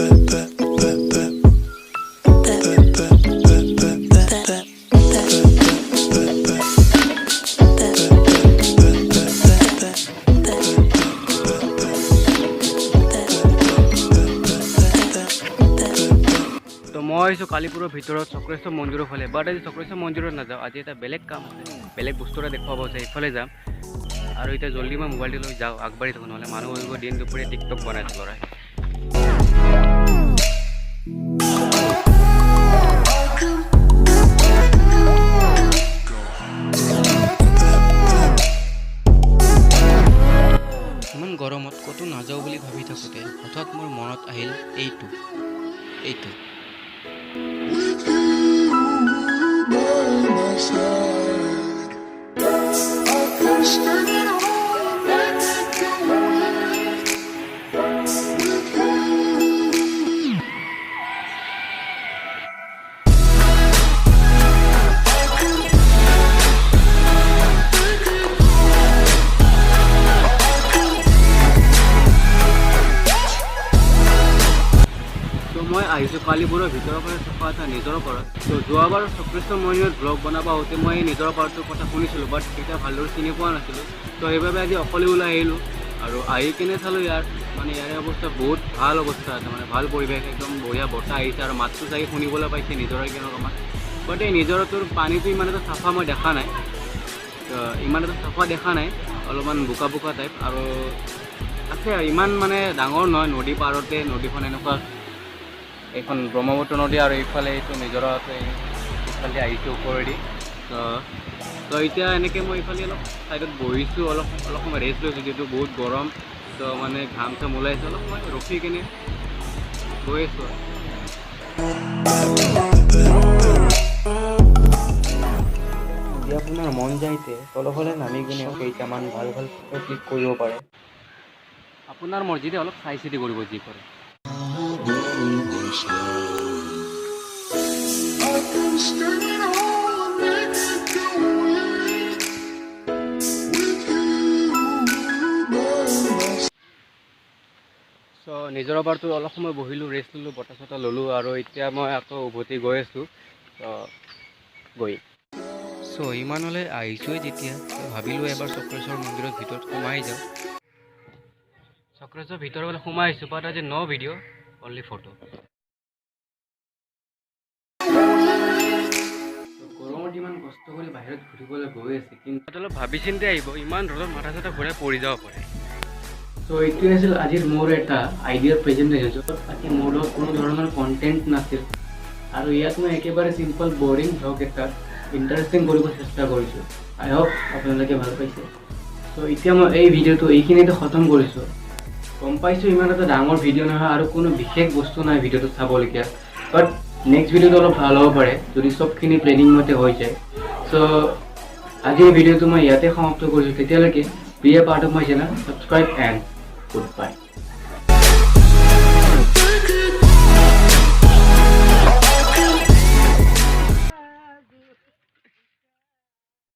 মই আহিছোঁ কালিপুৰৰ ভিতৰত চক্ৰেশ্বৰ মন্দিৰৰ ফালে, বাট আজি চক্ৰেশ্বৰ মন্দিৰত নাযাওঁ। আজি এটা বেলেগ কাম আছে, বেলেগ বস্তু এটা দেখুৱাব আছে, এইফালে যাম। আৰু এতিয়া জল্দি মই মোবাইলটো লৈ যাওঁ, আগবাঢ়ি থাকোঁ, নহ'লে মানুহ আহিব দিন দুপৰীয়া টিকটক বনাইছে ল'ৰাই। ইমান গৰমত ক'তো নাযাওঁ বুলি ভাবি থাকোঁতে হঠাৎ মোৰ মনত আহিল এইটো। মই আহিছোঁ কালিপুৰৰ ভিতৰৰ পৰা থকা এটা নিজৰ পাৰত। তো যোৱাবাৰ চক্ৰেশ্বৰ মন্দিৰত ব্লগ বনাব আহোঁতে মই এই নিজৰ পাৰটোৰ কথা শুনিছিলোঁ, বাট তেতিয়া ভালদৰে চিনি পোৱা নাছিলোঁ। তো সেইবাবে আজি অকলে ওলাই আহিলোঁ আৰু আহি কিনে চালোঁ ইয়াৰে অৱস্থা বহুত ভাল অৱস্থা আছে, মানে ভাল পৰিৱেশ, একদম বঢ়িয়া বতাহ আহিছে আৰু মাতটো চাগে শুনিবলৈ পাইছে নিজৰে কিনো অকণমান। বাট এই নিজৰটোৰ পানীটো ইমান এটা চাফা মই দেখা নাই, অলপমান বোকা টাইপ আৰু আছে, ইমান মানে ডাঙৰ নহয়। নদী পাৰতে নদীখন এনেকুৱা, এইখন ব্ৰহ্মপুত্ৰ নদী আৰু এইফালে এইটো নিজৰা আছে, ইফালে আহিছোঁ ওপৰেদি। তো এতিয়া এনেকৈ মই ইফালে অলপ ছাইডত বহিছোঁ, অলপ সময় ৰেষ্ট লৈছোঁ, যিহেতু বহুত গৰম। তো মানে ঘাম চাম ওলাইছে, অলপ মই ৰখি কিনে গৈ আছোঁ। যদি আপোনাৰ মন যায়তে তলফালে নামি কিনেও কেইটামান ভাল ফটো ক্লিক কৰিব পাৰে। আপোনাৰ মৰ্জিতে অলপ চাই চিতি কৰিব যি কৰে। চ' নিজৰ বাৰটো অলপ সময় বহিলোঁ, ৰেষ্ট ল'লোঁ, বতাহ চতাহ ল'লোঁ আৰু এতিয়া মই আকৌ উভতি গৈ আছোঁ। চ' ইমানলৈ আহিছোঁৱেই যেতিয়া ভাবিলোঁ এবাৰ চক্ৰেশ্বৰ মন্দিৰৰ ভিতৰত সোমাই যাওঁ। চক্ৰেশ্বৰ ভিতৰৰ ফালে সোমাই আহিছোঁ, বাট আজি ন ভিডিঅ' অনলি ফটো। গৰমত ইমান কষ্ট কৰি বাহিৰত ঘূৰিবলৈ গৈ আছে, কিন্তু অলপ ভাবি চিন্তি আহিব, ইমান ৰ'দত মাথা চাথা ঘূৰাই পৰি যাব পাৰে। চ' এইটোৱে আছিল আজিৰ মোৰ এটা আইডিয়াৰ প্ৰেজেণ্টেশ্যন, য'ত বাকী মোৰ লগত কোনো ধৰণৰ কণ্টেণ্ট নাছিল আৰু ইয়াত মই একেবাৰে চিম্পল বৰিং ব্লগ এটা ইণ্টাৰেষ্টিং কৰিব চেষ্টা কৰিছোঁ। আই হোপ আপোনালোকে ভাল পাইছে। চ' এতিয়া মই এই ভিডিঅ'টো এইখিনিতে খতম কৰিছোঁ। গম পাইছোঁ ইমান এটা ডাঙৰ ভিডিঅ' নহয় আৰু কোনো বিশেষ বস্তু নাই ভিডিঅ'টোত চাবলগীয়া, বাট নেক্সট ভিডিঅ'টো অলপ ভাল হ'ব পাৰে যদি চবখিনি প্লেনিং মতে হৈ যায়। চ' আজিৰ ভিডিঅ'টো মই ইয়াতে সমাপ্ত কৰিছোঁ। তেতিয়ালৈকে be a part of my channel, subscribe and goodbye.